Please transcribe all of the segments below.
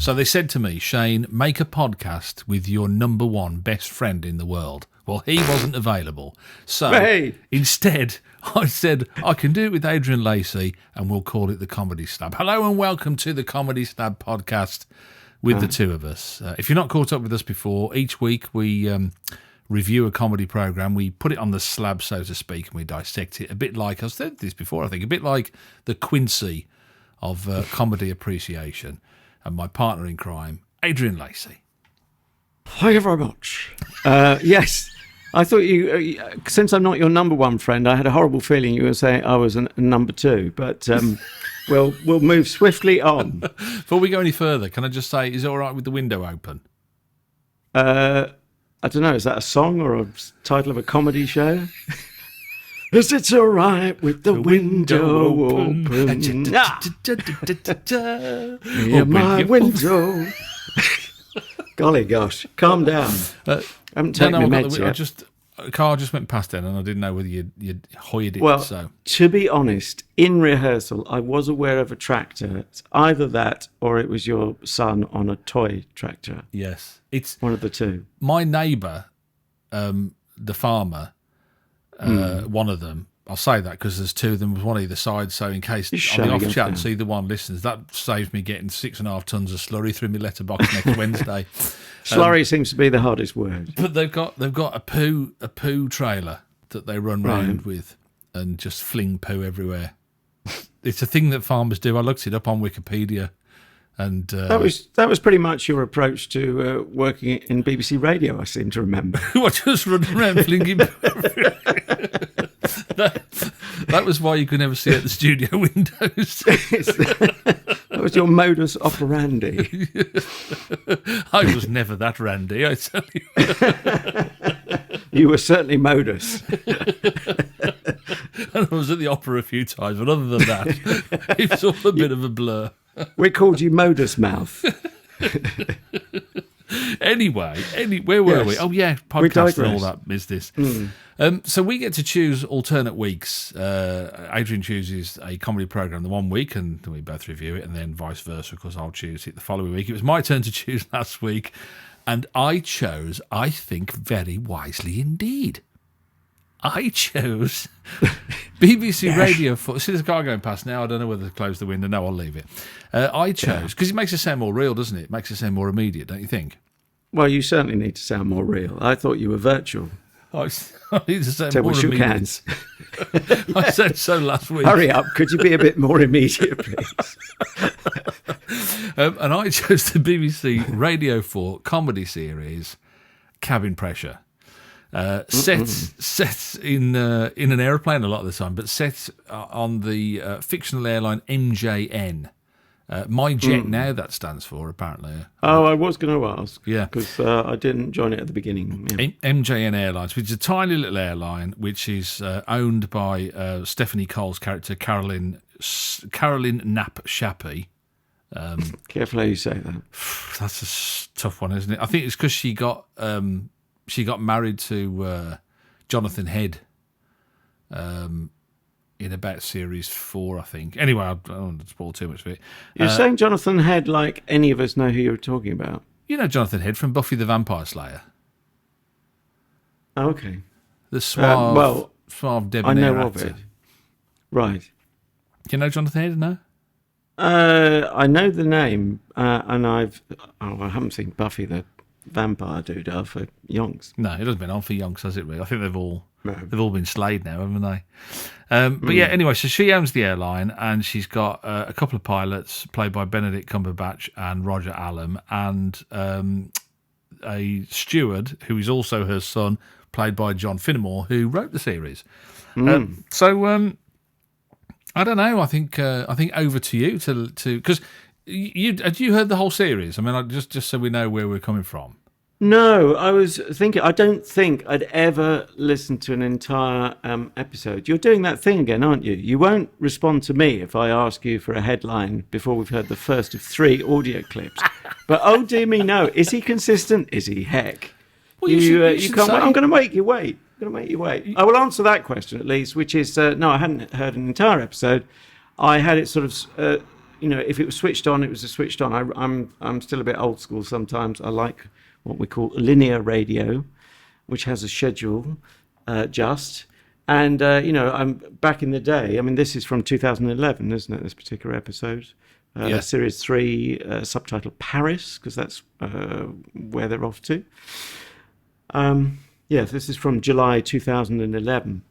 So they said to me, Shane, make a podcast with your number one best friend in the world. Well, he wasn't available. So instead, I said, I can do it with Adrian Lacey and we'll call it the Comedy Slab. Hello and welcome to the Comedy Slab podcast with the two of us. If you're not caught up with us before, each week we review a comedy program. We put it on the slab, so to speak, and we dissect it. A bit like, I've said this before, I think, a bit like the Quincy of comedy appreciation. And my partner in crime, Adrian Lacey. Thank you very much. Yes, I thought you, since I'm not your number one friend, I had a horrible feeling you were saying I was a number two, but we'll move swiftly on. Before we go any further, can I just say, is it all right with the window open? I don't know, is that a song or a title of a comedy show? Is it all right with the window open? Near my window. Golly gosh, calm down. I haven't taken my meds yet. A car just went past then and I didn't know whether you'd hoyed it. Well, so. To be honest, in rehearsal, I was aware of a tractor. It's either that or it was your son on a toy tractor. Yes. It's one of the two. My neighbour, the farmer, one of them, I'll say that because there's two of them, one either side, so in case on the off chance either one listens, that saves me getting 6.5 tons of slurry through my letterbox next Wednesday. Slurry seems to be the hardest word. But they've got a poo trailer that they run round with and just fling poo everywhere. It's a thing that farmers do. I looked it up on Wikipedia. And that was pretty much your approach to working in BBC Radio, I seem to remember. Just running around flinging poo everywhere. That was why you could never see out the studio windows. That was your modus operandi. I was never that randy, I tell you. You were certainly modus. And I was at the opera a few times, but other than that, it was all a bit of a blur. We called you Modus Mouth. Anyway, where were we? Oh, yeah, podcast and all that business. So we get to choose alternate weeks. Adrian chooses a comedy program the one week, and we both review it, and then vice versa. Of course, I'll choose it the following week. It was my turn to choose last week, and I chose, I think, very wisely indeed. I chose BBC Radio 4. See, there's a car going past now. I don't know whether to close the window. No, I'll leave it. I chose, because it makes it sound more real, doesn't it? It makes it sound more immediate, don't you think? Well, you certainly need to sound more real. I thought you were virtual. I need to sound more immediate. Hands. I said so last week. Hurry up. Could you be a bit more immediate, please? And I chose the BBC Radio 4 comedy series, Cabin Pressure. Set in an aeroplane a lot of the time, but set on the fictional airline MJN. My Jet Now, that stands for, apparently. Oh, I was going to ask. Yeah. Because I didn't join it at the beginning. Yeah. MJN Airlines, which is a tiny little airline, which is owned by Stephanie Cole's character, Carolyn Knapp-Shappey. Careful how you say that. That's a tough one, isn't it? I think it's because she got married to Jonathan Head in about series 4, I think. Anyway, I don't want to spoil too much of it. You're saying Jonathan Head like any of us know who you're talking about. You know Jonathan Head from Buffy the Vampire Slayer. Oh, okay. The suave debonair I know actor. of it. Right. Do you know Jonathan Head? No? I know the name, and I haven't seen Buffy the Vampire dude for yonks. No, it hasn't been on for yonks, has it really? I think they've all been slayed now, haven't they? But yeah, anyway, so she owns the airline, and she's got a couple of pilots played by Benedict Cumberbatch and Roger Allam, and a steward who is also her son, played by John Finnemore, who wrote the series. So I don't know. I think over to you to because had you heard the whole series? I mean, just so we know where we're coming from. No, I was thinking, I don't think I'd ever listened to an entire episode. You're doing that thing again, aren't you? You won't respond to me if I ask you for a headline before we've heard the first of 3 audio clips. But oh dear me, no. Is he consistent? Is he heck? Well, you can't. I'm going to make you wait. I will answer that question at least, which is, no, I hadn't heard an entire episode. I had it sort of if it was switched on, it was switched on. I'm still a bit old school sometimes. I like what we call linear radio, which has a schedule just. And, I'm back in the day. I mean, this is from 2011, isn't it, this particular episode? Series 3, subtitle Paris, because that's where they're off to. This is from July 2011.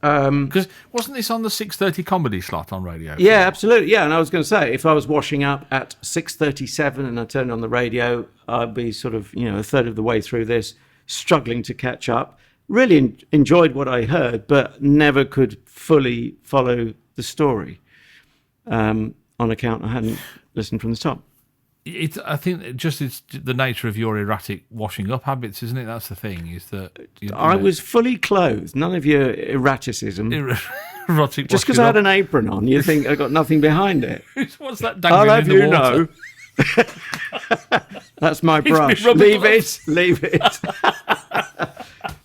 Because wasn't this on the 6:30 comedy slot on radio? Yeah, absolutely. Yeah, and I was going to say, if I was washing up at 6:37 and I turned on the radio, I'd be sort of, a third of the way through this, struggling to catch up. Really enjoyed what I heard, but never could fully follow the story on account I hadn't listened from the top. I think it's the nature of your erratic washing up habits, isn't it? That's the thing, is that... I was fully clothed. None of your erraticism. Erotic just because I had an apron on, you think I got nothing behind it. What's that dangling in the water? That's my brush. Leave it.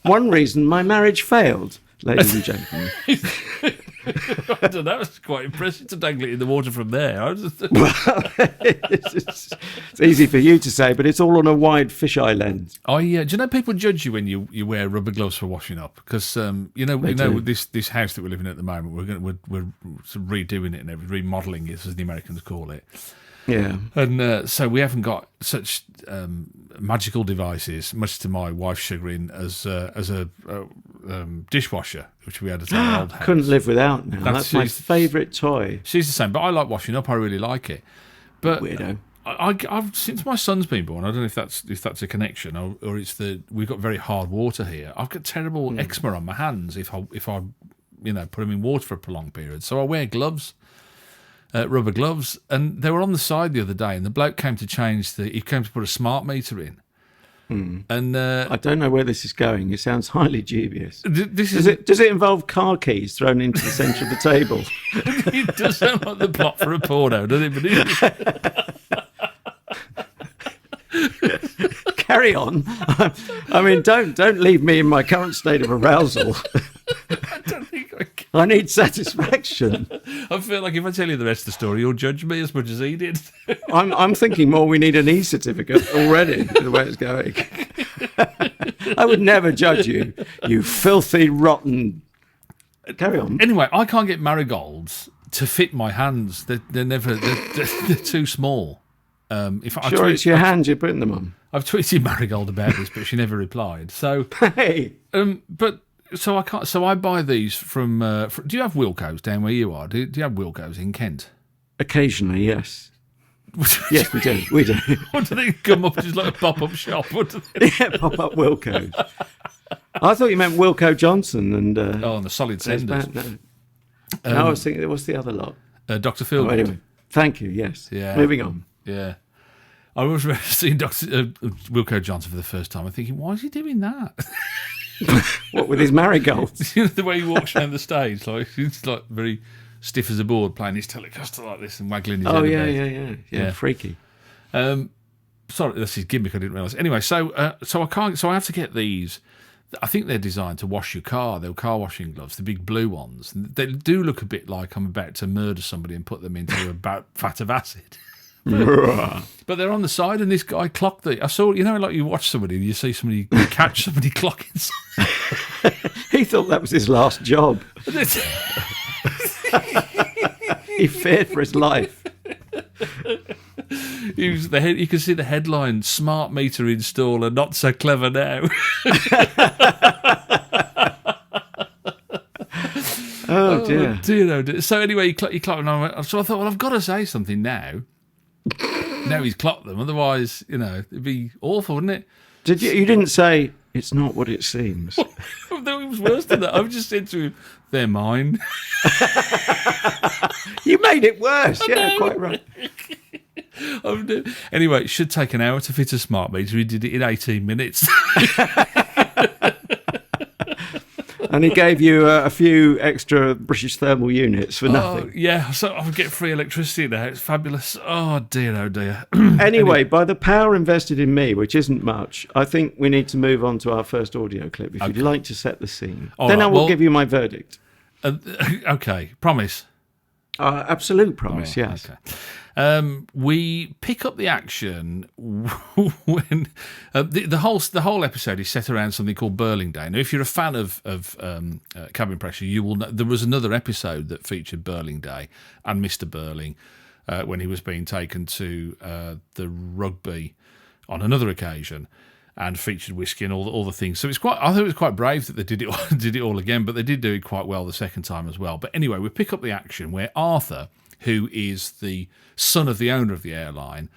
One reason my marriage failed, ladies and gentlemen. I don't know. It's quite impressive to dangle it in the water from there. It's easy for you to say, but it's all on a wide fisheye lens. Do you know people judge you when you wear rubber gloves for washing up? Because this house that we're living in at the moment, we're sort of redoing it and remodelling it, as the Americans call it. Yeah, and so we haven't got such magical devices, much to my wife's chagrin, as a dishwasher, which we had at our old house. Couldn't live without now. That's my favourite toy. She's the same, but I like washing up. I really like it. But weirdo. I've since my son's been born, I don't know if that's a connection or it's we've got very hard water here. I've got terrible eczema on my hands if I put them in water for a prolonged period. So I wear gloves. Rubber gloves, and they were on the side the other day, and the bloke came to he came to put a smart meter in. And I don't know where this is going. It sounds highly dubious. Does it involve car keys thrown into the centre of the table? It does sound like the plot for a porno, doesn't it? Carry on. I mean, don't leave me in my current state of arousal. I don't think I can. I need satisfaction. I feel like if I tell you the rest of the story, you'll judge me as much as he did. I'm thinking more we need an e-certificate already, the way it's going. I would never judge you, you filthy, rotten... Carry on. Anyway, I can't get marigolds to fit my hands. They're too small. It's your hands you're putting them on. I've tweeted Marigold about this, but she never replied. So, hey, So I can't. So I buy these from. Do you have Wilko's down where you are? Do you have Wilko's in Kent? Occasionally, yes. Yes, we do. We do. What do they come up just like a pop-up shop? Yeah, pop-up Wilko's. I thought you meant Wilko Johnson and. And the solid senders. No, I was thinking. What's the other lot? Dr. Phil. Anyway, thank you. Yes. Yeah. Moving on. Yeah. I was seeing Wilko Johnson for the first time. I'm thinking, why is he doing that? What, with his marigolds? You know, the way he walks around the stage, like he's like very stiff as a board, playing his Telecaster like this and waggling his head. Oh yeah, freaky. Sorry, that's his gimmick. I didn't realise. Anyway, so I can't. So I have to get these. I think they're designed to wash your car. They're car washing gloves, the big blue ones. They do look a bit like I'm about to murder somebody and put them into a vat of acid. But they're on the side, and this guy clocked I saw, like you watch somebody and you see somebody catch somebody clocking something. He thought that was his last job. He feared for his life. You can see the headline: "Smart meter installer not so clever now." Oh dear. So anyway, he clocked them. So I thought, well, I've got to say something now. Now he's clocked them, otherwise, it'd be awful, wouldn't it? You didn't say it's not what it seems. No, it was worse than that. I've just said to him, they're mine. You made it worse. Yeah, quite right. Anyway, it should take an hour to fit a smart meter. He did it in 18 minutes. And he gave you a few extra British thermal units for nothing. Yeah, so I'll get free electricity now. It's fabulous. Oh, dear. Anyway, by the power invested in me, which isn't much, I think we need to move on to our first audio clip, if you'd like to set the scene. Then I will give you my verdict. Okay, promise. Absolute promise, yes. Okay. We pick up the action when the whole episode is set around something called Burling Day. Now, if you're a fan of Cabin Pressure, you will know there was another episode that featured Burling Day and Mr. Burling when he was being taken to the rugby on another occasion, and featured whiskey and all the things. So I thought it was quite brave that they did it all again, but they did do it quite well the second time as well. But anyway, we pick up the action where Arthur, who is the son of the owner of the airline,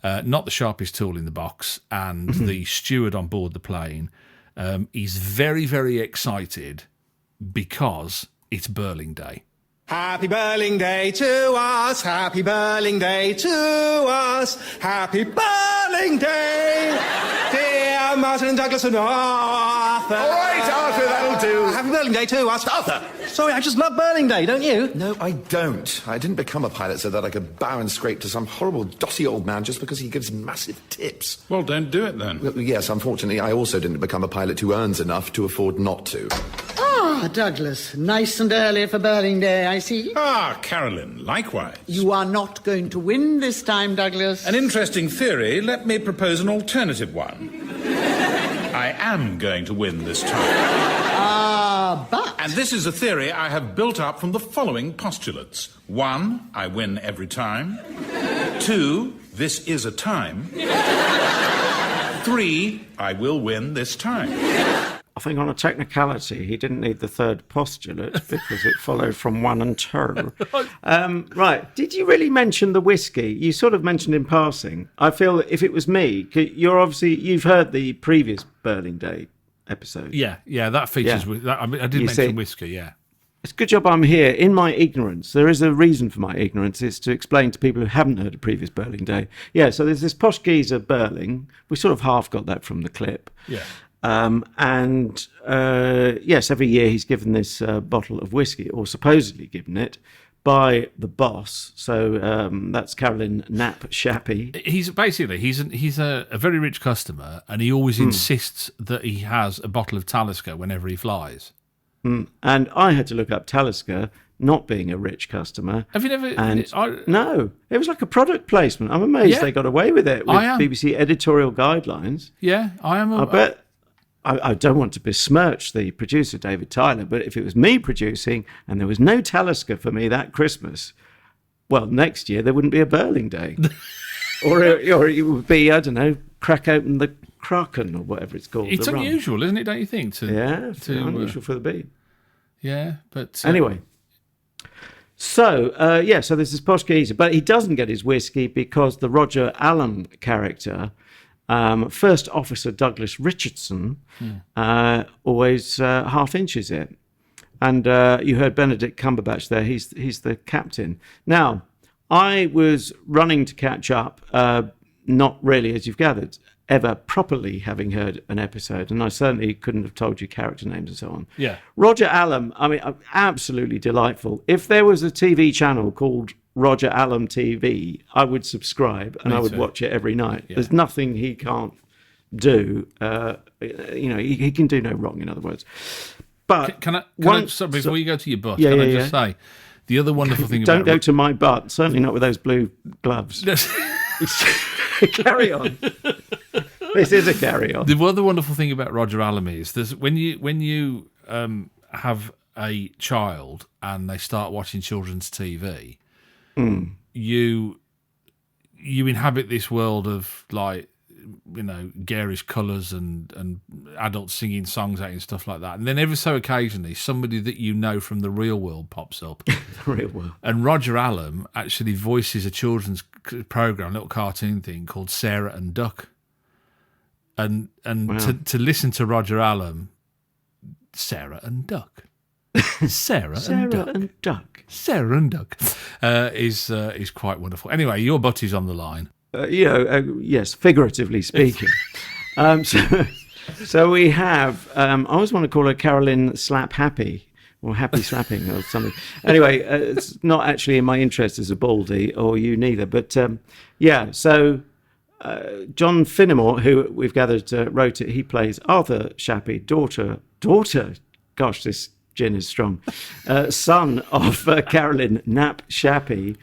not the sharpest tool in the box, and the steward on board the plane, is very, very excited because it's Burling Day. Happy Burling Day to us, happy Burling Day to us, happy Burling Day, dear Martin and Douglas and Arthur. All right, Arthur, that'll do. Happy Burling Day to us. Arthur! Sorry, I just love Burling Day, don't you? No, I don't. I didn't become a pilot so that I could bow and scrape to some horrible, dossy old man just because he gives massive tips. Well, don't do it then. Well, yes, unfortunately, I also didn't become a pilot who earns enough to afford not to. Ah, Douglas, nice and early for Burling Day, I see. Ah, Carolyn, likewise. You are not going to win this time, Douglas. An interesting theory. Let me propose an alternative one. I am going to win this time. But... And this is a theory I have built up from the following postulates. 1, I win every time. 2, this is a time. 3, I will win this time. I think on a technicality, he didn't need the third postulate because it followed from 1 and 2. Right. Did you really mention the whiskey? You sort of mentioned in passing. I feel that if it was me, you've heard the previous Burling Day episode. Yeah, that features. Yeah. I did mention whiskey, yeah. It's a good job I'm here. In my ignorance, there is a reason for my ignorance, is to explain to people who haven't heard of previous Burling Day. Yeah, so there's this posh geezer Burling. We sort of half got that from the clip. Yeah. Yes, every year he's given this bottle of whiskey, or supposedly given it, by the boss. So that's Carolyn Knapp-Shappey. He's a very rich customer, and he always insists that he has a bottle of Talisker whenever he flies. And I had to look up Talisker, not being a rich customer. Have you never? No, it was like a product placement. I'm amazed they got away with it with BBC editorial guidelines. Yeah, I am. I bet. I don't want to besmirch the producer, David Tyler, but if it was me producing and there was no Talisker for me that Christmas, well, next year there wouldn't be a Burling Day. or it would be, I don't know, crack open the Kraken or whatever it's called. It's unusual, isn't it, don't you think? It's unusual for the beat. Yeah, but... Anyway. So there's this posh geezer, but he doesn't get his whiskey because the Roger Allam character... First Officer Douglas Richardson always half inches it. And you heard Benedict Cumberbatch there. He's the captain. Now, I was running to catch up, not really, as you've gathered, ever properly having heard an episode. And I certainly couldn't have told you character names and so on. Yeah. Roger Allam, I mean, absolutely delightful. If there was a TV channel called Roger Allam TV, I would subscribe and I would watch it every night. Yeah. There's nothing he can't do. He can do no wrong, in other words. But before you go to your butt, can I just say the other wonderful thing don't go to my butt, certainly not with those blue gloves. Carry on. This is a carry on. The other wonderful thing about Roger Allam is when you have a child and they start watching children's TV, you inhabit this world of, like, you know, garish colours and adults singing songs out and stuff like that. And then every so occasionally, somebody that you know from the real world pops up. The real world. And Roger Allam actually voices a children's programme, a little cartoon thing called Sarah and Duck. And wow. to listen to Roger Allam, Sarah and Duck. Sarah and Duck. Sarah and Duck is quite wonderful. Anyway, your butty's on the line. Yes, figuratively speaking. So we have, I always want to call her Carolyn Slap-Happy, or Happy Slapping or something. Anyway, it's not actually in my interest as a baldy, or you neither. But so John Finnemore, who we've gathered wrote it, he plays Arthur Shappey, daughter. Gosh, this gin is strong. Son of Carolyn Knapp-Shappey.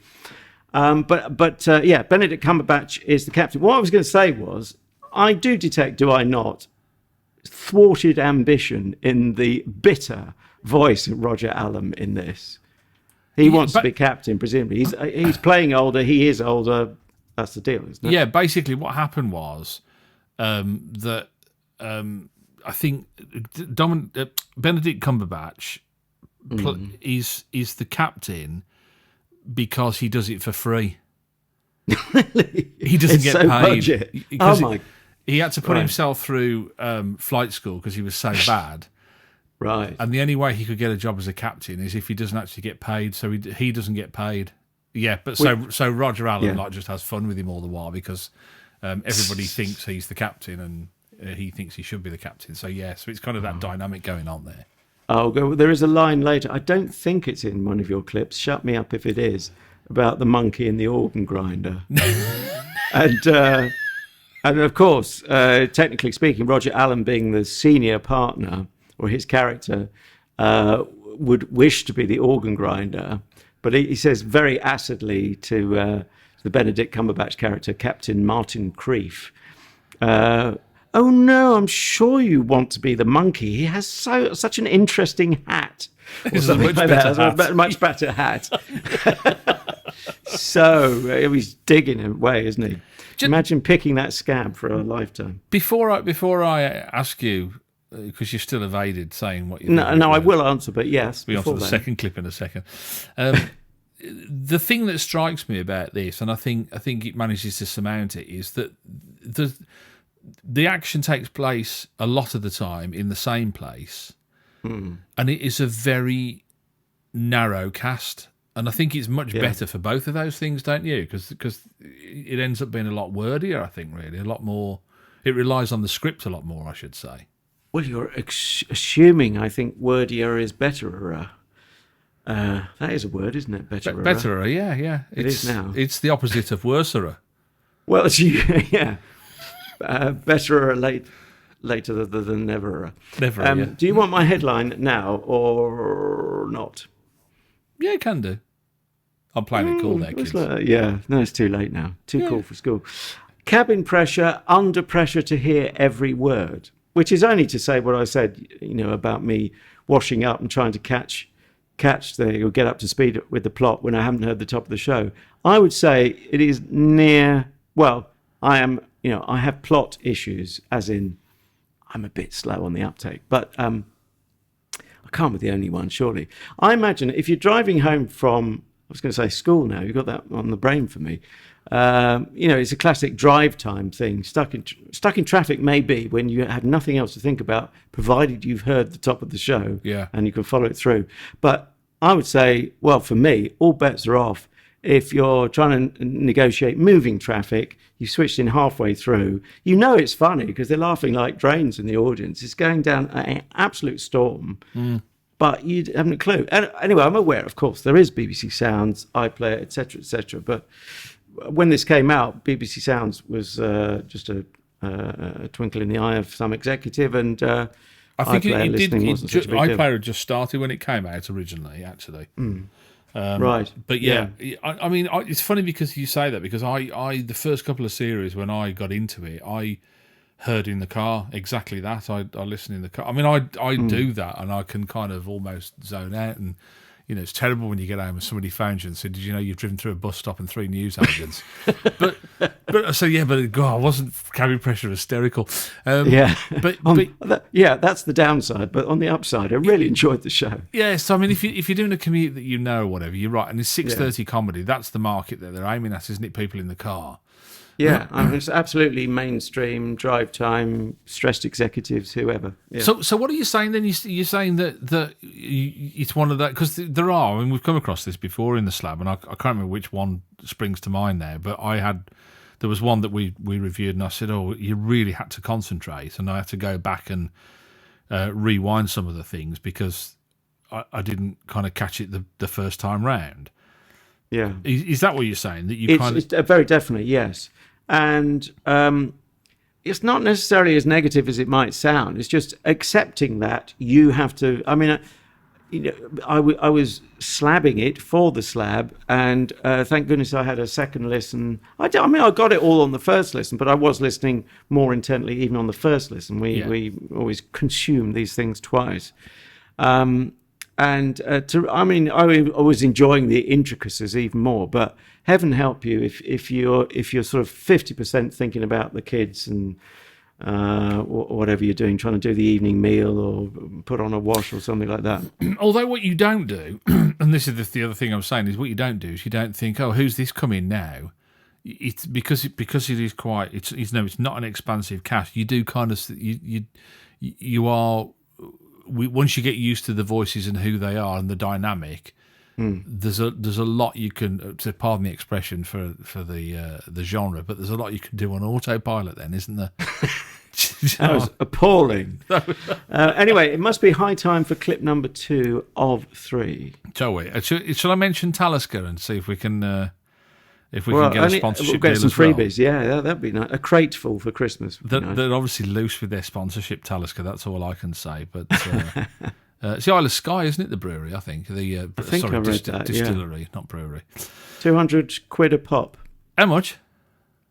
But Benedict Cumberbatch is the captain. What I was going to say was, I do detect, do I not, thwarted ambition in the bitter voice of Roger Allam in this. He wants to be captain, presumably. He's playing older. He is older. That's the deal, isn't it? Yeah, basically what happened was that I think Benedict Cumberbatch is the captain because he does it for free. He doesn't get paid. Budget. He had to put himself through flight school because he was so bad. Right. And the only way he could get a job as a captain is if he doesn't actually get paid. So he doesn't get paid. Yeah, but so Roger Allam just has fun with him all the while because everybody thinks he's the captain and he thinks he should be the captain. So so it's kind of that dynamic going on there. Oh, there is a line later. I don't think it's in one of your clips. Shut me up if it is, about the monkey and the organ grinder. And of course, technically speaking, Roger Allam being the senior partner, or his character, would wish to be the organ grinder. But he says very acidly to the Benedict Cumberbatch character, Captain Martin Creef, "Oh no, I'm sure you want to be the monkey. He has such an interesting hat." Or something like that. Much better hat. So he's digging away, isn't he? Imagine picking that scab for a lifetime. Before I ask you, because you've still evaded saying what you. No, I will answer, but yes. We'll be on to the second clip in a second. The thing that strikes me about this, and I think it manages to surmount it, is that the action takes place a lot of the time in the same place, and it is a very narrow cast. And I think it's much better for both of those things, don't you? Because it ends up being a lot wordier, I think, really. A lot more. It relies on the script a lot more, I should say. Well, you're assuming, I think, wordier is betterer. That is a word, isn't it? Betterer. Betterer, yeah. It is now. It's the opposite of worserer. Well, yeah. Betterer later than neverer. Never, Do you want my headline now or not? Yeah, you can do. I'm playing it cool there, kids. No, it's too late now. Too cool for school. Cabin pressure, under pressure to hear every word, which is only to say what I said, about me washing up and trying to catch or get up to speed with the plot when I haven't heard the top of the show. I would say it is near. Well, I have plot issues, as in I'm a bit slow on the uptake, but I can't be the only one, surely. I imagine if you're driving home from, I was going to say school now, you've got that on the brain for me. It's a classic drive time thing. Stuck in traffic maybe when you have nothing else to think about, provided you've heard the top of the show and you can follow it through. But I would say, well, for me, all bets are off. If you're trying to negotiate moving traffic, you switched in halfway through, it's funny because they're laughing like drains in the audience. It's going down an absolute storm, but you haven't a clue. And anyway, I'm aware, of course, there is BBC Sounds, iPlayer, etc., but when this came out, BBC Sounds was just a twinkle in the eye of some executive, and I think iPlayer had just started when it came out originally, actually. Right, but I mean, it's funny because you say that, because I the first couple of series when I got into it, I heard in the car exactly that. I listen in the car. I mean, I do that, and I can kind of almost zone out, and it's terrible when you get home and somebody phones you and said, "Did you know you've driven through a bus stop and 3 news agents?" but God, I wasn't cabin pressure hysterical. But that's the downside. But on the upside, I really enjoyed the show. Yeah, so I mean, if you're doing a commute that whatever, you're right, and it's 6:30 comedy. That's the market that they're aiming at, isn't it? People in the car. Yeah, I mean, it's absolutely mainstream, drive time, stressed executives, whoever. Yeah. So what are you saying then? You're saying that it's one of that, because there are, I mean, we've come across this before in the Slab, and I can't remember which one springs to mind there, but there was one that we reviewed, and I said, you really had to concentrate, and I had to go back and rewind some of the things because I didn't kind of catch it the first time round. Yeah. Is that what you're saying? That it's very definitely, yes. And it's not necessarily as negative as it might sound. It's just accepting that you have to. I mean, I was slabbing it for the slab, and thank goodness I had a second listen. I got it all on the first listen, but I was listening more intently even on the first listen. We always consume these things twice. I was enjoying the intricacies even more. But heaven help you if you're sort of 50% thinking about the kids and whatever you're doing, trying to do the evening meal or put on a wash or something like that. Although what you don't do, and this is the other thing I'm saying, is what you don't do is you don't think, oh, who's this coming now? It's because it is quite. It's not an expansive cast. You do kind of you are. Once you get used to the voices and who they are and the dynamic, there's a lot you can. Pardon the expression for the genre, but there's a lot you can do on autopilot. Then, isn't there? That was appalling. Anyway, it must be high time for clip number 2 of 3. Shall we? Shall I mention Talisker and see if we can get a sponsorship we'll get deal some as well? freebies. Yeah, that'd be nice. A crateful for Christmas. They're obviously loose with their sponsorship, Talisker. That's all I can say. But it's the Isle of Skye, isn't it? The brewery, I think. I read that. Distillery, not brewery. 200 quid a pop. How much?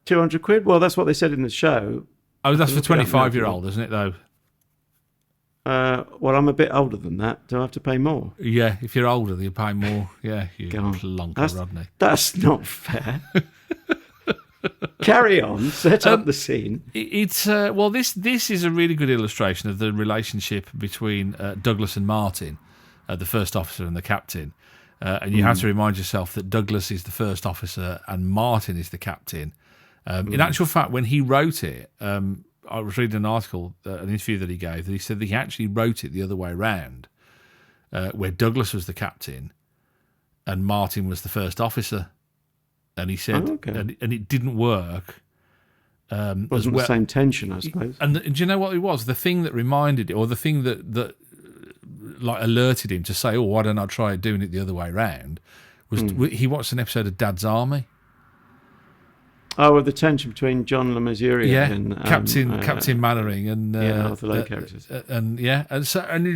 200 quid. Well, that's what they said in the show. Oh, that's for 25-year-old, isn't it, though? Well, I'm a bit older than that. Do I have to pay more? Yeah, if you're older, you pay more. Yeah, you plonker, Rodney. That's not fair. Carry on. Set up the scene. It's this is a really good illustration of the relationship between Douglas and Martin, the first officer and the captain. And you have to remind yourself that Douglas is the first officer and Martin is the captain. In actual fact, when he wrote it, I was reading an article, an interview that he gave, that he said that he actually wrote it the other way around, where Douglas was the captain and Martin was the first officer. And he said, and it didn't work. Wasn't the same tension, I suppose. And do you know what it was? The thing that reminded it, or the thing that like alerted him to say, oh, why don't I try doing it the other way around, was he watched an episode of Dad's Army. Oh, the tension between John Le Mesurier and Captain Mannering and Arthur Lowe characters, and he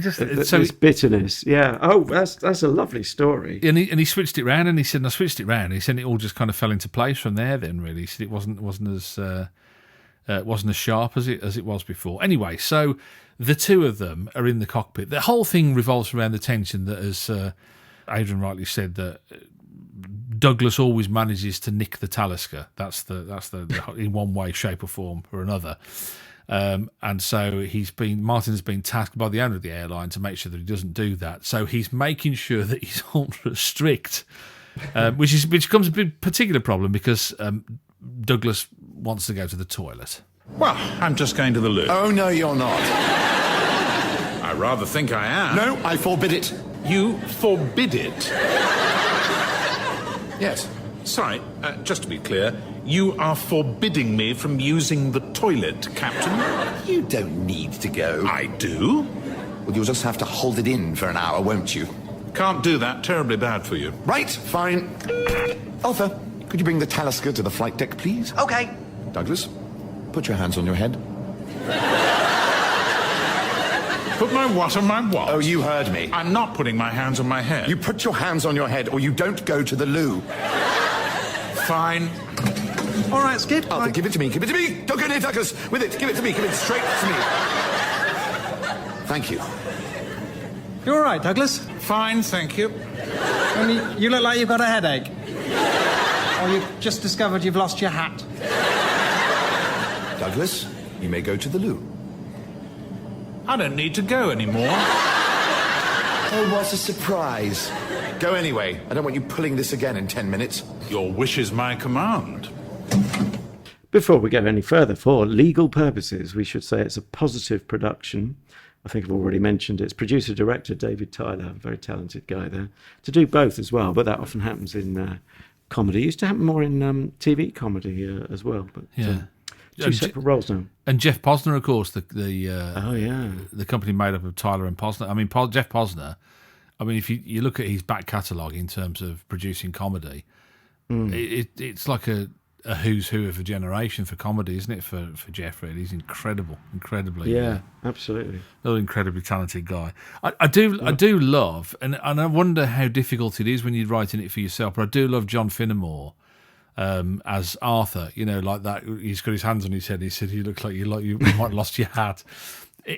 just this bitterness. Yeah. Oh, that's a lovely story. And he switched it round, and he said, "I switched it round." He said it all just kind of fell into place from there. Then really, he said it wasn't as sharp as it was before. Anyway, so the two of them are in the cockpit. The whole thing revolves around the tension that, as Adrian rightly said, that Douglas always manages to nick the Talisker. That's the in one way, shape, or form or another. And so Martin's been tasked by the owner of the airline to make sure that he doesn't do that. So he's making sure that he's ultra strict, which becomes a particular problem because Douglas wants to go to the toilet. Well, I'm just going to the loo. Oh, no, you're not. I rather think I am. No, I forbid it. You forbid it? Yes. Sorry, just to be clear, you are forbidding me from using the toilet, Captain? You don't need to go. I do? Well, you'll just have to hold it in for an hour, won't you? Can't do that. Terribly bad for you. Right, fine. Arthur, could you bring the Talisker to the flight deck, please? Okay. Douglas, put your hands on your head. Put my what on my what? Oh, you heard me. I'm not putting my hands on my head. You put your hands on your head or you don't go to the loo. Fine. All right, Skip. Arthur, give it to me. Give it to me. Don't go near Douglas. With it. Give it to me. Give it straight to me. Thank you. You all right, Douglas? Fine, thank you. Only you look like you've got a headache. Or you've just discovered you've lost your hat. Douglas, you may go to the loo. I don't need to go anymore. Oh, what a surprise. Go anyway. I don't want you pulling this again in 10 minutes. Your wish is my command. Before we go any further, for legal purposes, we should say it's a positive production. I think I've already mentioned it's producer-director David Tyler, a very talented guy there, to do both as well, but that often happens in comedy. It used to happen more in TV comedy as well. But two separate roles now. And Jeff Posner, of course, the company made up of Tyler and Posner. I mean, Jeff Posner, I mean, if you look at his back catalogue in terms of producing comedy, it's like a a who's who of a generation for comedy, isn't it? For Jeff, really, he's incredibly. Yeah, absolutely. An incredibly talented guy. I do love, and I wonder how difficult it is when you're writing it for yourself. But I do love John Finnemore as Arthur. You know, like that. He's got his hands on his head. He said, "You look like you might have lost your hat."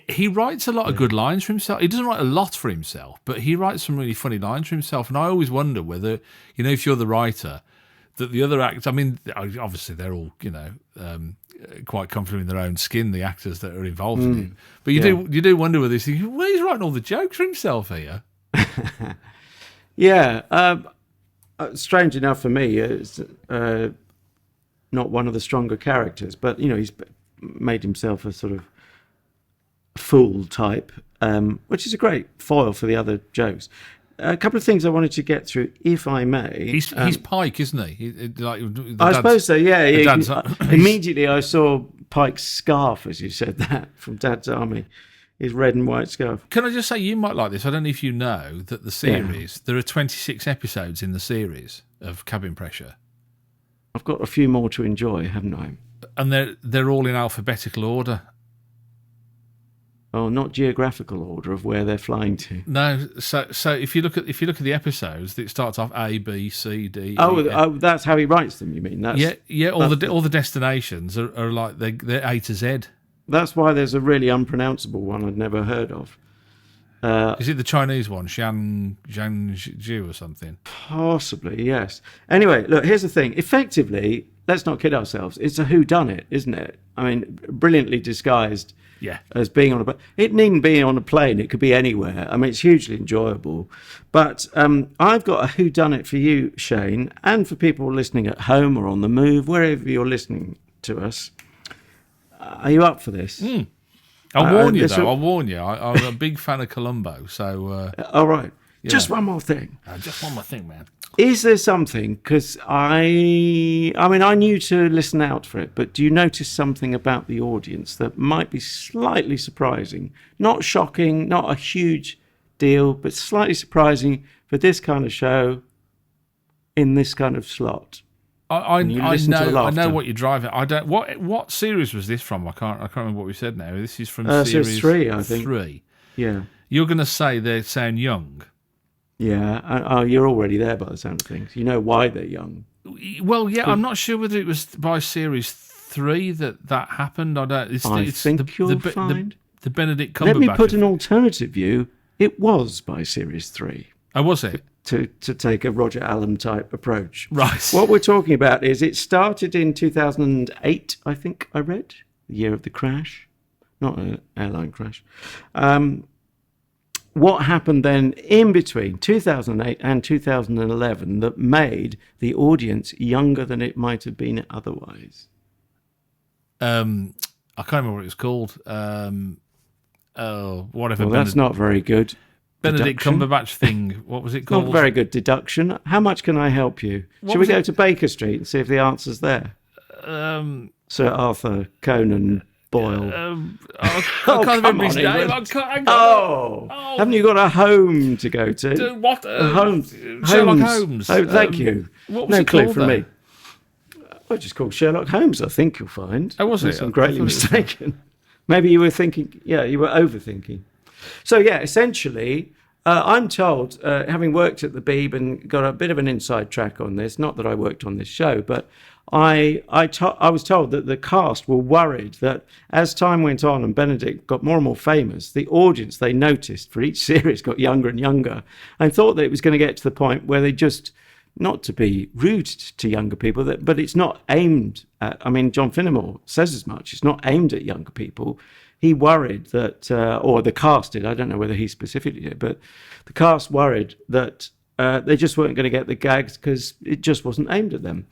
He writes a lot of good lines for himself. He doesn't write a lot for himself, but he writes some really funny lines for himself. And I always wonder whether, you know, if you're the writer, that the other actors, I mean, obviously they're all, you know, quite comfortable in their own skin, the actors that are involved in it. But you do wonder whether he's writing all the jokes for himself here. Yeah. Strange enough for me, it's not one of the stronger characters, but, you know, he's made himself a sort of fool type, which is a great foil for the other jokes. A couple of things I wanted to get through, if I may. He's Pike, isn't he? I suppose so, yeah. Immediately I saw Pike's scarf, as you said that, from Dad's Army, his red and white scarf. Can I just say, you might like this. I don't know if you know that the series, there are 26 episodes in the series of Cabin Pressure. I've got a few more to enjoy, haven't I? And they're all in alphabetical order. Oh, not geographical order of where they're flying to. No, so if you look at the episodes, it starts off A, B, C, D. Oh, that's how he writes them. You mean? All the destinations are like they're A to Z. That's why there's a really unpronounceable one I'd never heard of. Is it the Chinese one, Zhangzhou or something? Possibly, yes. Anyway, look, here's the thing. Effectively, let's not kid ourselves. It's a whodunit, isn't it? I mean, brilliantly disguised. Yeah. As being on a... It needn't be on a plane. It could be anywhere. I mean, it's hugely enjoyable. But I've got a whodunit for you, Shane, and for people listening at home or on the move, wherever you're listening to us. Are you up for this? I'll warn you, though. I'll warn you. I'm a big fan of Columbo, so... all right. Yeah. Just one more thing. Just one more thing, man. Is there something, because I knew to listen out for it, but do you notice something about the audience that might be slightly surprising? Not shocking, not a huge deal, but slightly surprising for this kind of show in this kind of slot? I know what you're driving. I don't. What series was this from? I can't remember what we said now. This is from series 3, I think. 3. Yeah. You're going to say they sound young. Yeah, you're already there by the sound of things. You know why they're young. Well, yeah, I'm not sure whether it was by series 3 that happened. I don't. I think you'll find the Benedict Cumberbatch. Let me put an alternative view. It was by series 3. Oh, was it? To take a Roger Allam type approach. Right. What we're talking about is it started in 2008, I think I read, the year of the crash, not an airline crash. What happened then in between 2008 and 2011 that made the audience younger than it might have been otherwise? I can't remember what it was called. Whatever. Well, that's not very good. Benedict Cumberbatch thing. What was it called? Not very good deduction. How much can I help you? Shall we go to Baker Street and see if the answer's there? Sir Arthur Conan Boyle. I can't remember his name. Haven't you got a home to go to? What? Sherlock Holmes. Oh, thank you. What was no it clue called, from me. Well, just called Sherlock Holmes, I think you'll find. Oh, was it? I'm greatly mistaken. Maybe you were thinking, you were overthinking. So, essentially, I'm told, having worked at the Beeb and got a bit of an inside track on this, not that I worked on this show, but I was told that the cast were worried that as time went on and Benedict got more and more famous, the audience they noticed for each series got younger and younger, and thought that it was going to get to the point where they just, not to be rude to younger people, but it's not aimed at, John Finnemore says as much, it's not aimed at younger people. He worried that, or the cast did, I don't know whether he specifically did, but the cast worried that they just weren't going to get the gags because it just wasn't aimed at them.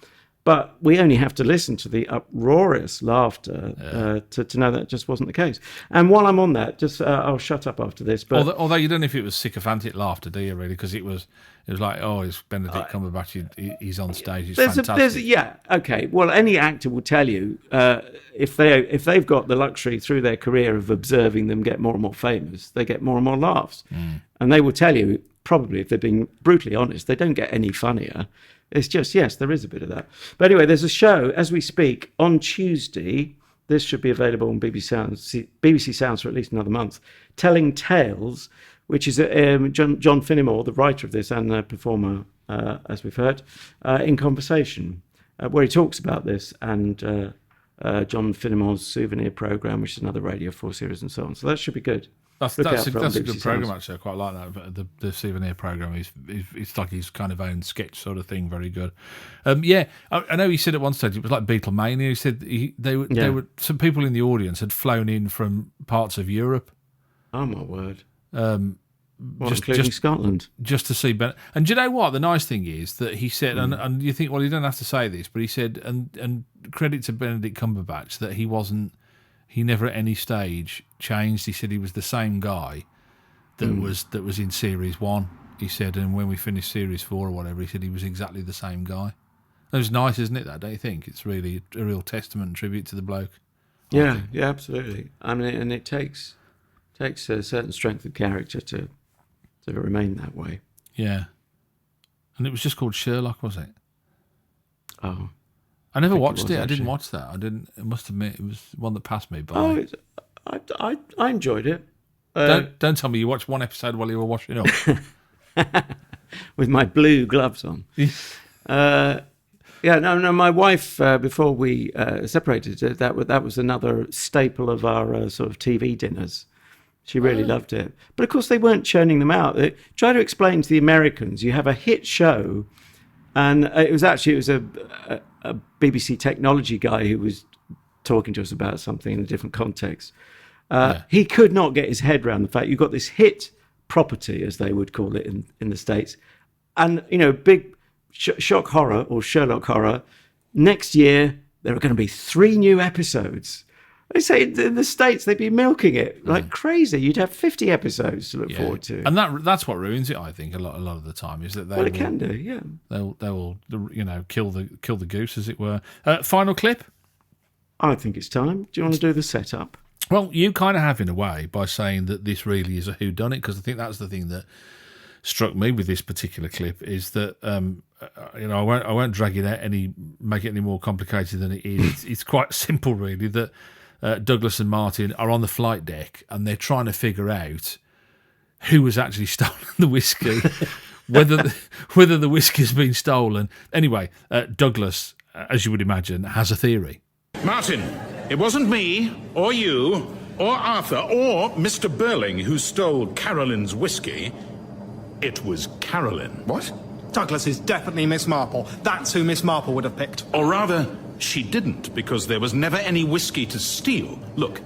But we only have to listen to the uproarious laughter to know that just wasn't the case. And while I'm on that, I'll shut up after this. But although you don't know if it was sycophantic laughter, do you? Really, because it was like, it's Benedict Cumberbatch. He's on stage. He's fantastic. Okay. Well, any actor will tell you if they've got the luxury through their career of observing them get more and more famous, they get more and more laughs, and they will tell you probably if they're being brutally honest, they don't get any funnier. It's just, yes, there is a bit of that. But anyway, there's a show as we speak on Tuesday. This should be available on BBC Sounds for at least another month. Telling Tales, which is John Finnemore, the writer of this and the performer, as we've heard, in conversation, where he talks about this and John Finnemore's Souvenir Programme, which is another Radio 4 series and so on. So that should be good. That's a good programme, actually. I quite like that. The Souvenir Programme, it's like his kind of own sketch sort of thing, very good. I know he said at one stage it was like Beatlemania. He said some people in the audience had flown in from parts of Europe. Oh, my word. Including Scotland. Just to see Ben. And do you know what? The nice thing is that he said, and you think, well, you don't have to say this, but he said, and credit to Benedict Cumberbatch, that he never at any stage changed. He said he was the same guy that was in Series 1, he said, and when we finished Series 4 or whatever, he said he was exactly the same guy. It was nice, isn't it, that, don't you think? It's really a real testament and tribute to the bloke. Yeah, absolutely. I mean, and it takes a certain strength of character to remain that way. Yeah. And it was just called Sherlock, was it? Oh. I never watched it. I didn't watch that. I must admit, it was one that passed me by. Oh, I enjoyed it. Don't tell me you watched one episode while you were washing up. With my blue gloves on. No, my wife, before we separated, that was another staple of our sort of TV dinners. She really loved it. But of course, they weren't churning them out. They try to explain to the Americans, you have a hit show, and it was a BBC technology guy who was talking to us about something in a different context. He could not get his head around the fact you've got this hit property, as they would call it in the States, and big shock horror or Sherlock horror. Next year there are going to be 3 new episodes. They say in the States they'd be milking it like crazy. You'd have 50 episodes to look forward to, and that's what ruins it. I think a lot of the time is that it can do. Yeah, they will kill the goose, as it were. Final clip. I think it's time. Do you want to do the setup? Well, you kind of have in a way by saying that this really is a whodunit, because I think that's the thing that struck me with this particular clip is that I won't drag it out make it any more complicated than it is. It's quite simple, really. That Douglas and Martin are on the flight deck and they're trying to figure out who has actually stolen the whiskey, whether the whiskey's been stolen. Anyway, Douglas, as you would imagine, has a theory. Martin, it wasn't me, or you, or Arthur, or Mr. Burling who stole Carolyn's whiskey. It was Carolyn. What? Douglas is definitely Miss Marple. That's who Miss Marple would have picked. Or rather, she didn't, because there was never any whiskey to steal. Look,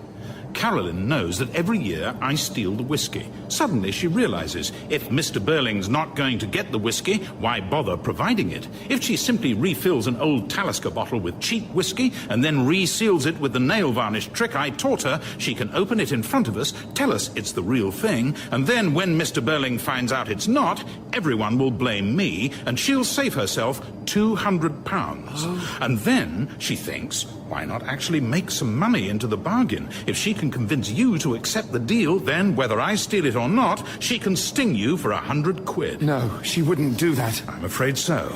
Carolyn knows that every year I steal the whiskey. Suddenly she realizes if Mr. Burling's not going to get the whiskey, why bother providing it? If she simply refills an old Talisker bottle with cheap whiskey and then reseals it with the nail varnish trick I taught her, she can open it in front of us, tell us it's the real thing, and then when Mr. Burling finds out it's not, everyone will blame me and she'll save herself £200. And then, she thinks, why not actually make some money into the bargain? If she can convince you to accept the deal, then whether I steal it or not, she can sting you for £100. No, she wouldn't do that. I'm afraid so.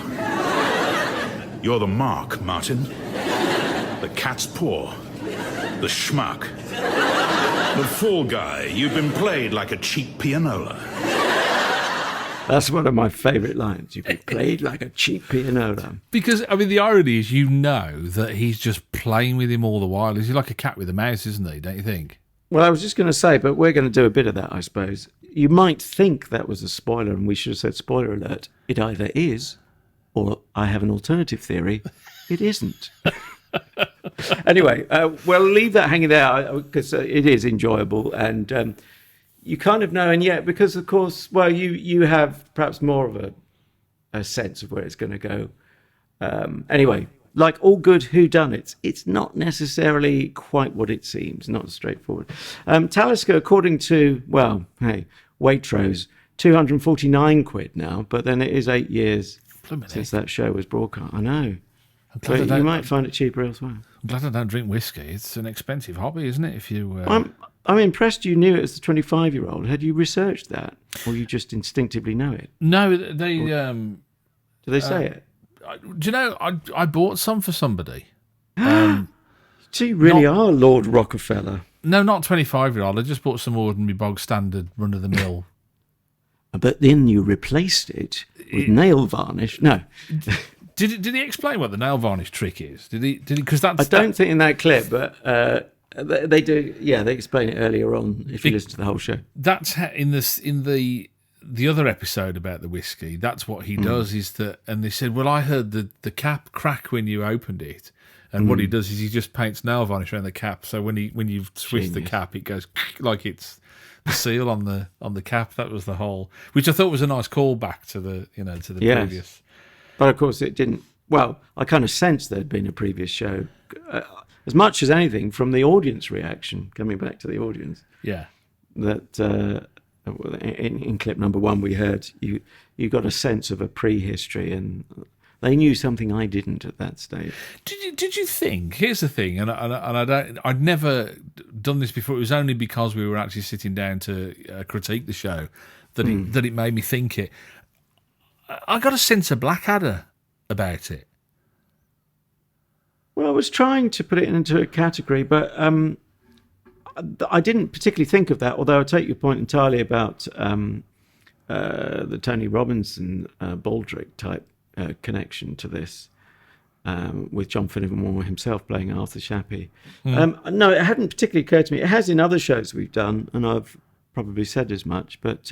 You're the mark, Martin. The cat's paw. The schmuck. The fall guy. You've been played like a cheap pianola. That's one of my favourite lines. You've been played like a cheap pianola. Because, I mean, the irony is that he's just playing with him all the while. He's like a cat with a mouse, isn't he? Don't you think? Well, I was just going to say, but we're going to do a bit of that, I suppose. You might think that was a spoiler, and we should have said spoiler alert. It either is, or I have an alternative theory, it isn't. Anyway, we'll leave that hanging there because it is enjoyable, and you kind of know, and yet, because of course, well, you have perhaps more of a sense of where it's going to go. Anyway, like all good whodunits, it's not necessarily quite what it seems, not straightforward. Talisker, according to, Waitrose, £249 now, but then it is 8 years since that show was broadcast. I know. But you might find it cheaper elsewhere. I'm glad I don't drink whiskey. It's an expensive hobby, isn't it? If you, I'm impressed you knew it as the 25-year-old. Had you researched that, or you just instinctively know it? No, they. Do they say it? Do you know, I bought some for somebody. So you really are Lord Rockefeller. No, not 25-year-old. I just bought some ordinary bog standard run-of-the-mill. But then you replaced it with nail varnish. No. Did he explain what the nail varnish trick is? Did he? Because that's. I don't think in that clip, but they do. Yeah, they explain it earlier on if you listen to the whole show. That's in the other episode about the whiskey. That's what he does. Is that? And they said, well, I heard the cap crack when you opened it. And what he does is he just paints nail varnish around the cap. So when you twist the cap, it goes like it's the seal on the cap. That was the whole, which I thought was a nice callback to the previous. But of course, it didn't. Well, I kind of sensed there'd been a previous show, as much as anything from the audience reaction. Coming back to the audience, that in clip number 1 we heard you got a sense of a prehistory and. They knew something I didn't at that stage. Did you think? Here's the thing, and I'd never done this before. It was only because we were actually sitting down to critique the show that it made me think it. I got a sense of Blackadder about it. Well, I was trying to put it into a category, but I didn't particularly think of that. Although I take your point entirely about the Tony Robinson Baldrick type. Connection to this with John Finnegan himself playing Arthur Shappey. No, it hadn't particularly occurred to me. It has in other shows we've done, and I've probably said as much. But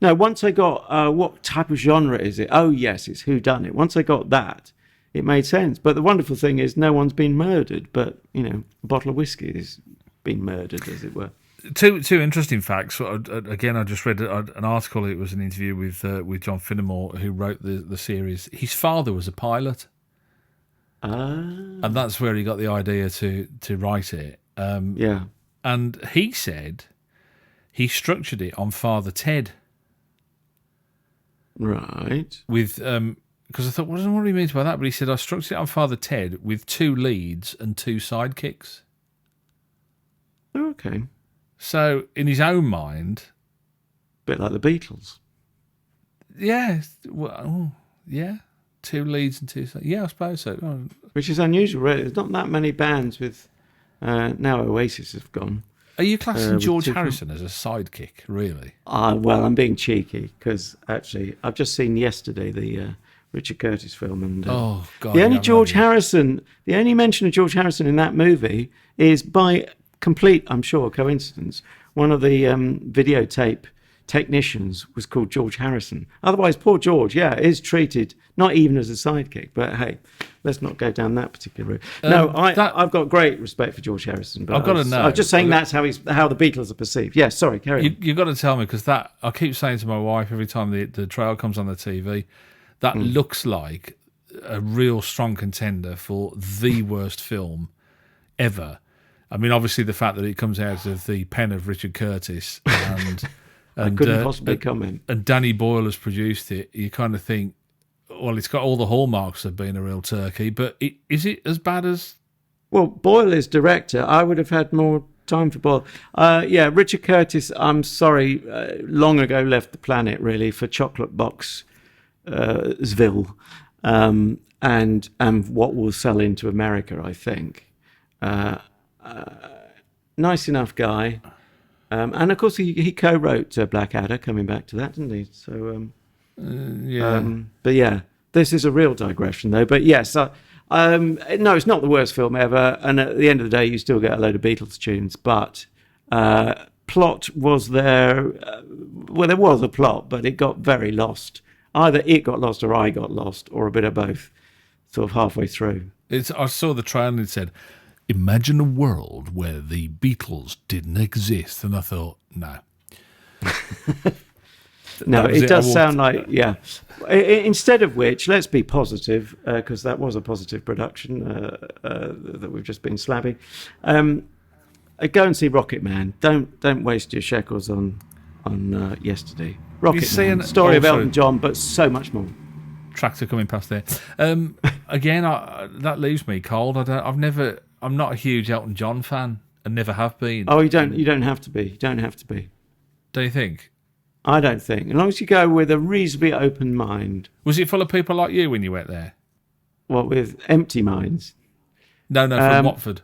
no, once I got what type of genre is it? Oh, yes, it's whodunit. Once I got that, it made sense. But the wonderful thing is no one's been murdered, but, a bottle of whiskey has been murdered, as it were. Two interesting facts. Again, I just read an article. It was an interview with John Finnemore, who wrote the series. His father was a pilot, and that's where he got the idea to write it. And he said he structured it on Father Ted, right? With because I thought, what do he mean by that? But he said I structured it on Father Ted with 2 leads and 2 sidekicks. Okay. So, in his own mind... A bit like the Beatles. Yeah. Well, yeah. 2 leads and 2... Yeah, I suppose so. Oh. Which is unusual, really. There's not that many bands with... now Oasis have gone. Are you classing George Harrison as a sidekick, really? Well, I'm being cheeky, because actually, I've just seen yesterday the Richard Curtis film. And oh, God. The only mention of George Harrison in that movie is by... complete, I'm sure, coincidence. One of the videotape technicians was called George Harrison. Otherwise, poor George, is treated not even as a sidekick. But hey, let's not go down that particular route. No, I've got great respect for George Harrison. But I've got to know. I'm just saying that's how the Beatles are perceived. Yeah, sorry, carry on. You've got to tell me, because I keep saying to my wife every time the trail comes on the TV, that looks like a real strong contender for the worst film ever. I mean, obviously, the fact that it comes out of the pen of Richard Curtis and I couldn't possibly comment. And Danny Boyle has produced it. You kind of think, well, it's got all the hallmarks of being a real turkey, but is it as bad as? Well, Boyle is director. I would have had more time for Boyle. Richard Curtis. I'm sorry, long ago left the planet really for Chocolate Box, Sville, and what will sell into America, I think. Nice enough guy, and of course he co-wrote Blackadder. Coming back to that, didn't he? So but yeah, this is a real digression though. But yes, no, it's not the worst film ever. And at the end of the day, you still get a load of Beatles tunes. But plot was there. Well, there was a plot, but it got very lost. Either it got lost, or I got lost, or a bit of both. Sort of halfway through. I saw the trailer and it said, imagine a world where the Beatles didn't exist. And I thought, no. No, it does sound like, yeah. Instead of which, let's be positive, because that was a positive production that we've just been slabbing. Go and see Rocket Man. Don't waste your shekels on yesterday. Rocket Man, story of Elton John, but so much more. Tractor coming past there. Again, that leaves me cold. I'm not a huge Elton John fan, and never have been. Oh, you don't have to be. You don't have to be. Do you think? I don't think. As long as you go with a reasonably open mind. Was it full of people like you when you went there? What, with Empty Minds? No, from Watford.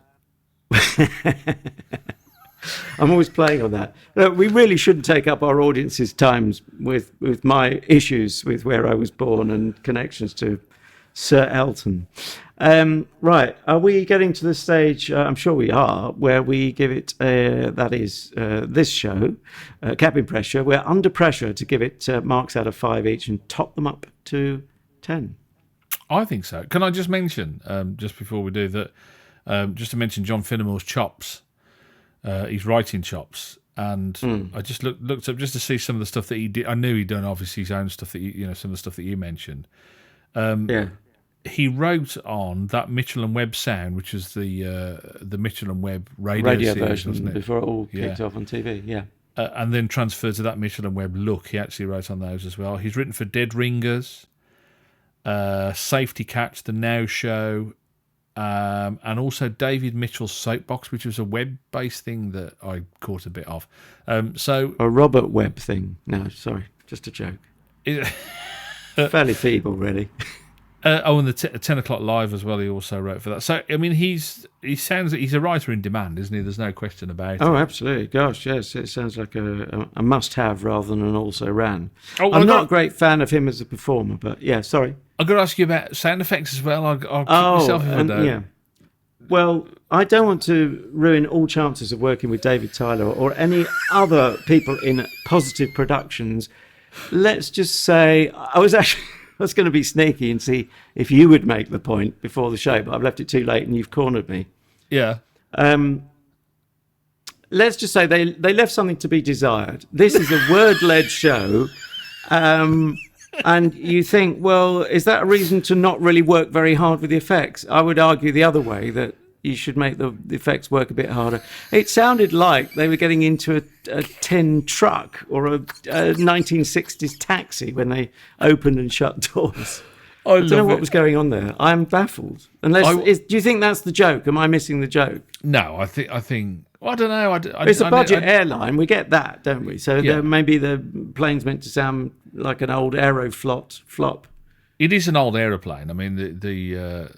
I'm always playing on that. Look, we really shouldn't take up our audience's times with my issues with where I was born and connections to Sir Elton. Right, are we getting to the stage, I'm sure we are, where we give it, this show, Cabin Pressure, we're under pressure to give it marks out of 5 each and top them up to 10. I think so. Can I just mention, just before we do that, just to mention John Finnemore's chops, his writing chops, and I just looked up just to see some of the stuff that he did. I knew he'd done obviously his own stuff that some of the stuff that you mentioned. He wrote on that Mitchell and Webb sound, which was the Mitchell and Webb radio series, version, wasn't it? Before it all kicked off on TV. Yeah. And then transferred to that Mitchell and Webb look. He actually wrote on those as well. He's written for Dead Ringers, Safety Catch, The Now Show, and also David Mitchell's Soapbox, which was a web-based thing that I caught a bit of. So a Robert Webb thing. No, sorry, just a joke. Fairly feeble, really. And the 10 o'clock live as well. He also wrote for that. So I mean, he sounds he's a writer in demand, isn't he? There's no question about it. Oh, absolutely. Gosh, yes, it sounds like a must-have rather than an also-ran. Oh, I'm not a great fan of him as a performer, but yeah, sorry. I've got to ask you about sound effects as well. I'll keep myself if I don't. Yeah. Well, I don't want to ruin all chances of working with David Tyler or any other people in Positive Productions. Let's just say I was going to be sneaky and see if you would make the point before the show, but I've left it too late and you've cornered me. Yeah. Let's just say they left something to be desired. This is a word-led show. And you think, well, is that a reason to not really work very hard with the effects? I would argue the other way, that you should make the effects work a bit harder. It sounded like they were getting into a tin truck or a 1960s taxi when they opened and shut doors. I don't know what was going on there. I'm baffled. Do you think that's the joke? Am I missing the joke? No, I think. Well, I don't know. It's a budget airline. We get that, don't we? So maybe the plane's meant to sound like an old flop. It is an old aeroplane. I mean, the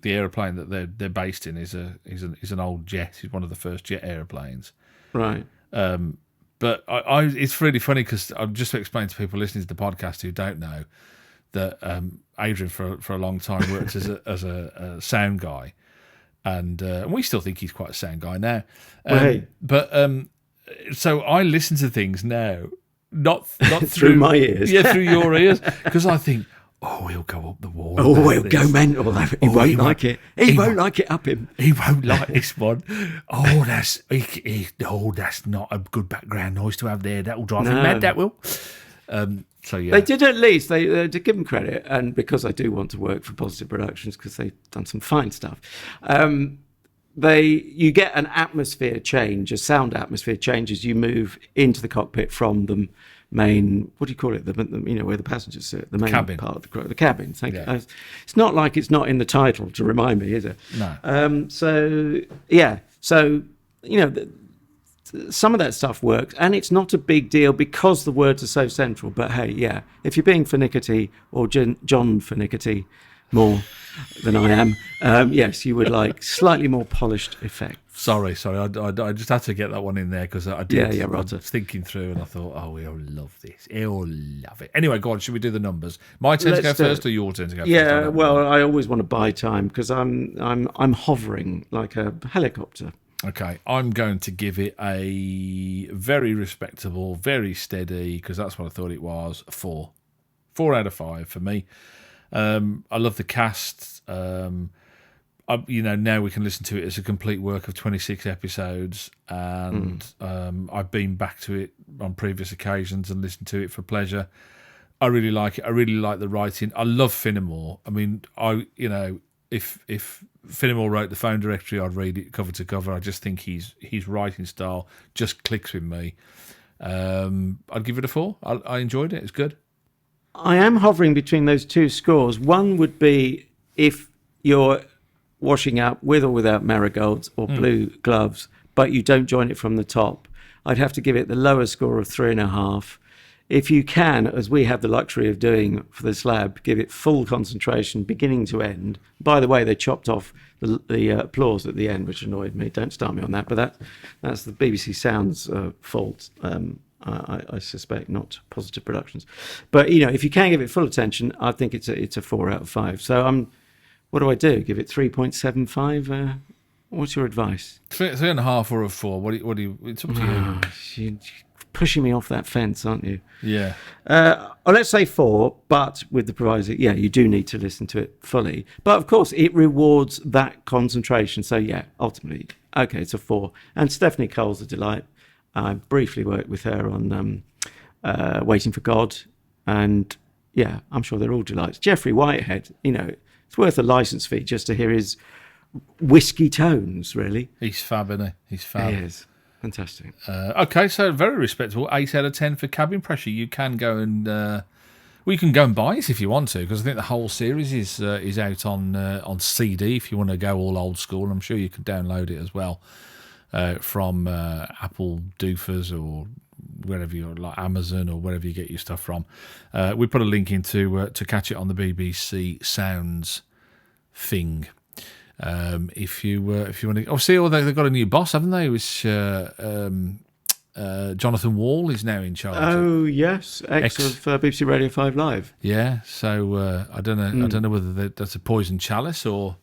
aeroplane that they're based in is an old jet. It's one of the first jet airplanes. Right. But it's really funny because I'm just to explain to people listening to the podcast who don't know that Adrian for a long time worked as a sound guy. And we still think he's quite a sound guy now. But so I listen to things now, not through my ears. Yeah, through your ears. Because I think, he'll go up the wall. Oh, he'll go mental. He won't like it. He won't like it up him. He won't like this one. That's not a good background noise to have there. That'll drive him mad, that will. So yeah, they did at least. They did give them credit, and because I do want to work for Positive Productions because they've done some fine stuff. You get an atmosphere change, a sound atmosphere change as you move into the cockpit from the main. What do you call it? Where the passengers sit, the main cabin. Part of the cabin. Thank you. It's not like it's not in the title to remind me, is it? No. Some of that stuff works, and it's not a big deal because the words are so central. But hey, yeah, if you're being finickety or John finickety more than I am, yes, you would like slightly more polished effect. Sorry, I just had to get that one in there because I did. Yeah, I Roger. was thinking through, and I thought, we'll love this. He'll love it. Anyway, go on. Should we do the numbers? My turn to go first, or your turn to go first? Yeah, well, I always want to buy time because I'm hovering like a helicopter. Okay, I'm going to give it a very respectable, very steady, because that's what I thought it was, 4. 4 out of 5 for me. I love the cast. Now we can listen to it as a complete work of 26 episodes, and I've been back to it on previous occasions and listened to it for pleasure. I really like it. I really like the writing. I love Finnemore. I mean, if Finnemore wrote the phone directory, I'd read it cover to cover. I just think his writing style just clicks with me. I'd give it a 4. I enjoyed it. It's good. I am hovering between those two scores. One would be if you're washing up with or without marigolds or blue gloves, but you don't join it from the top. I'd have to give it the lower score of 3.5. if you can, as we have the luxury of doing for the Slab, give it full concentration, beginning to end. By the way, they chopped off the applause at the end, which annoyed me. Don't start me on that, but that's the BBC Sound's fault. I suspect, not Positive Productions. But if you can give it full attention, I think it's a 4 out of 5. So what do I do? Give it 3.75? What's your advice? 3.5 or a 4. What do you? It's up to you. You're pushing me off that fence, aren't you? Yeah. Let's say 4, but with the proviso, you do need to listen to it fully. But of course, it rewards that concentration. So ultimately, okay, it's a 4. And Stephanie Cole's a delight. I briefly worked with her on Waiting for God, and I'm sure they're all delights. Jeffrey Whitehead, it's worth a license fee just to hear his whiskey tones, really. He's fab, isn't he? He's fab. He is. Fantastic. Okay, so very respectable. 8 out of 10 for Cabin Pressure. You can go and you can go and buy it if you want to, because I think the whole series is out on CD if you want to go all old school. I'm sure you can download it as well from Apple Doofers or wherever you like, Amazon or wherever you get your stuff from. We put a link in to catch it on the BBC Sounds thing. If you want to, they've got a new boss, haven't they? It was Jonathan Wall is now in charge. Oh yes, ex of BBC Radio 5 Live. Yeah, so I don't know. I don't know whether that's a poison chalice or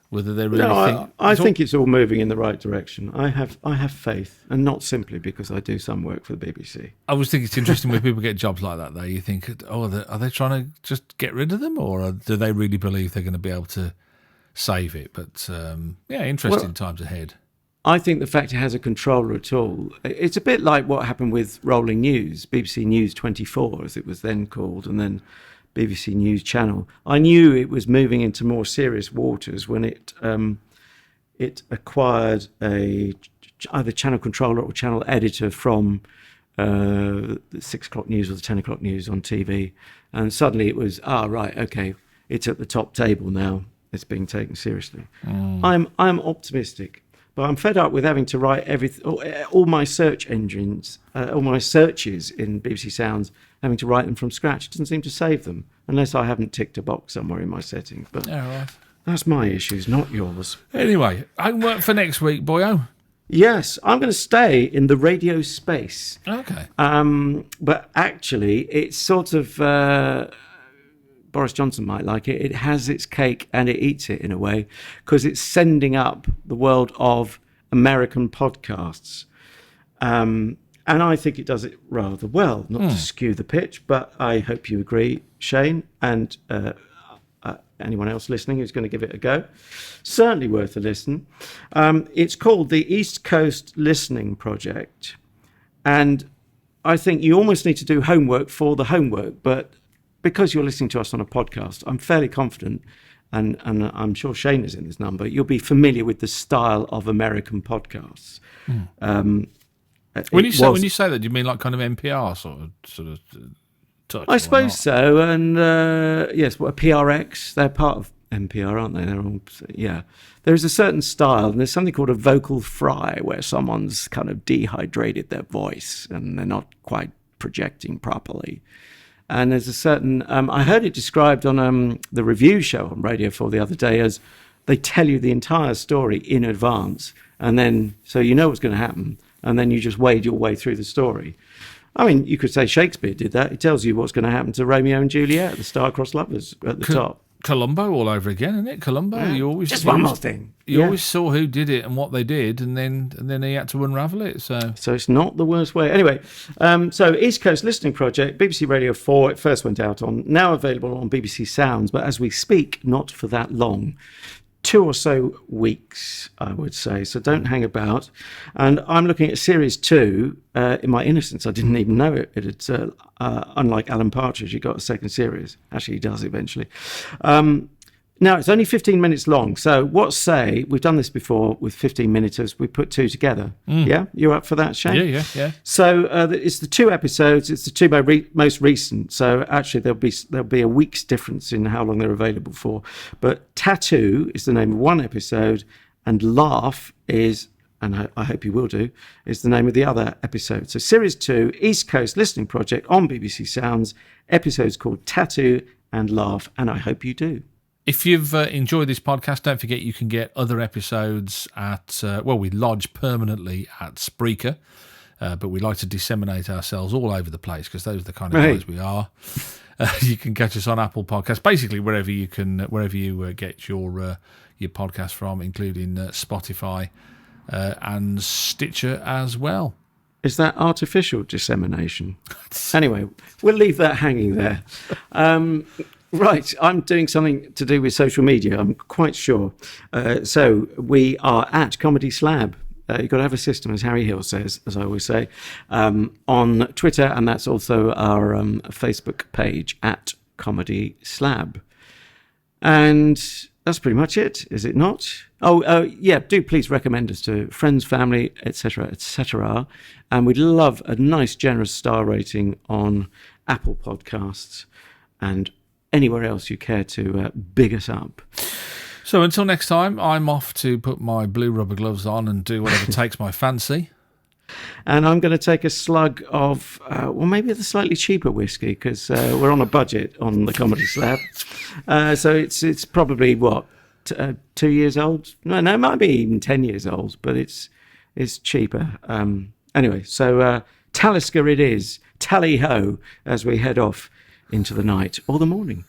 whether they really think. I think it's all moving in the right direction. I have faith, and not simply because I do some work for the BBC. I was thinking it's interesting when people get jobs like that, though. You think, are they trying to just get rid of them, or do they really believe they're going to be able to save it? But interesting times ahead. I think the fact it has a controller at all, it's a bit like what happened with Rolling News, BBC News 24 as it was then called, and then BBC News Channel. I knew it was moving into more serious waters when it acquired either channel controller or channel editor from the 6 o'clock news or the 10 o'clock news on TV, and suddenly it was okay, it's at the top table now. It's being taken seriously. I'm optimistic, but I'm fed up with having to write all my search engines, all my searches in BBC Sounds, having to write them from scratch. It doesn't seem to save them, unless I haven't ticked a box somewhere in my settings. But that's my issues, not yours. Anyway, homework for next week, boyo. Yes, I'm going to stay in the radio space. Okay. But actually, it's sort of... Boris Johnson might like it. It has its cake and it eats it in a way, because it's sending up the world of American podcasts. And I think it does it rather well, not to skew the pitch, but I hope you agree, Shane, and anyone else listening who's going to give it a go. Certainly worth a listen. It's called the East Coast Listening Project. And I think you almost need to do homework for the homework, but because you're listening to us on a podcast, I'm fairly confident, and I'm sure Shane is in this number, you'll be familiar with the style of American podcasts. When you say that, do you mean like kind of NPR sort of touch? I suppose so, and yes, PRX, they're part of NPR, aren't they? They're all, There's a certain style, and there's something called a vocal fry, where someone's kind of dehydrated their voice and they're not quite projecting properly. And there's a certain, I heard it described on the review show on Radio 4 the other day as they tell you the entire story in advance, and then, so you know what's going to happen, and then you just wade your way through the story. I mean, you could say Shakespeare did that. He tells you what's going to happen to Romeo and Juliet, the star-crossed lovers at the top. Columbo all over again, isn't it? Columbo. Yeah. You always one more thing. You always saw who did it and what they did, and then he had to unravel it. So it's not the worst way. Anyway, so East Coast Listening Project, BBC Radio 4. It first went out now available on BBC Sounds, but as we speak, not for that long. 2 or so weeks, I would say. So don't hang about. And I'm looking at Series 2. In my innocence, I didn't even know it. It's unlike Alan Partridge, he got a second series. Actually, he does eventually. Now, it's only 15 minutes long. So we've done this before with 15-minuters. We put 2 together. Yeah? You're up for that, Shane? Yeah. So it's the 2 episodes. It's the 2 most recent. So actually, there'll be a week's difference in how long they're available for. But Tattoo is the name of one episode, and Laugh is and I hope you will do, is the name of the other episode. So Series 2, East Coast Listening Project on BBC Sounds, episodes called Tattoo and Laugh, and I hope you do. If you've enjoyed this podcast, don't forget you can get other episodes at, we lodge permanently at Spreaker, but we like to disseminate ourselves all over the place because those are the kind of guys we are. You can catch us on Apple Podcasts, basically wherever you get your podcast from, including Spotify and Stitcher as well. Is that artificial dissemination? Anyway, we'll leave that hanging there. Right, I'm doing something to do with social media, I'm quite sure. So we are at Comedy Slab. You've got to have a system, as Harry Hill says, as I always say, on Twitter, and that's also our Facebook page at Comedy Slab. And that's pretty much it, is it not? Yeah, do please recommend us to friends, family, etc., etc. And we'd love a nice, generous star rating on Apple Podcasts and anywhere else you care to big us up. So until next time, I'm off to put my blue rubber gloves on and do whatever takes my fancy. And I'm going to take a slug of, maybe the slightly cheaper whiskey, because we're on a budget on the Comedy Slab. So it's probably, 2 years old? No, it might be even 10 years old, but it's cheaper. Anyway, so Talisker it is. Tally-ho, as we head off into the night or the morning.